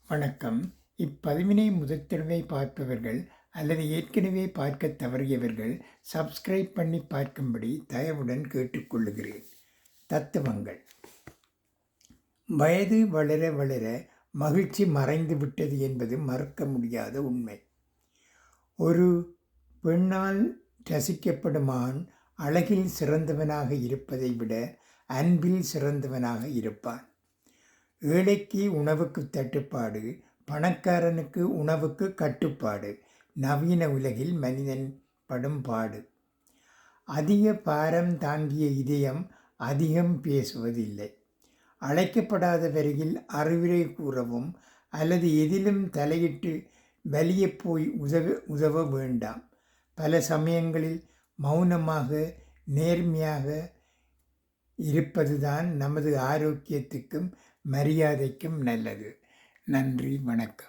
வணக்கம். இப்பதிவினை முதற் தடவை பார்ப்பவர்கள் அல்லது ஏற்கனவே பார்க்கத் தவறியவர்கள் சப்ஸ்கிரைப் பண்ணி பார்க்கும்படி தயவுடன் கேட்டுக்கொள்ளுகிறேன். தத்துவங்கள். வயது வளர வளர மகிழ்ச்சி மறைந்து விட்டது என்பது மறுக்க முடியாத உண்மை. ஒரு பெண்ணால் ரசிக்கப்படும் ஆண் அழகில் சிறந்தவனாக இருப்பதை விட அன்பில் சிறந்தவனாக இருப்பான். ஏழைக்கு உணவுக்கு தட்டுப்பாடு, பணக்காரனுக்கு உணவுக்கு கட்டுப்பாடு. நவீன உலகில் மனிதன் படும் பாடு. அதிக பாரம் தாங்கிய இதயம் அதிகம் பேசுவதில்லை. அழைக்கப்படாத வரையில் அறிவுரை கூறவும் அல்லது எதிலும் தலையிட்டு வலியப் போய் உதவ வேண்டாம். பல சமயங்களில் மௌனமாக நேர்மையாக இருப்பதுதான் நமது ஆரோக்கியத்துக்கும் மரியாதைக்கும் நல்லது. நன்றி, வணக்கம்.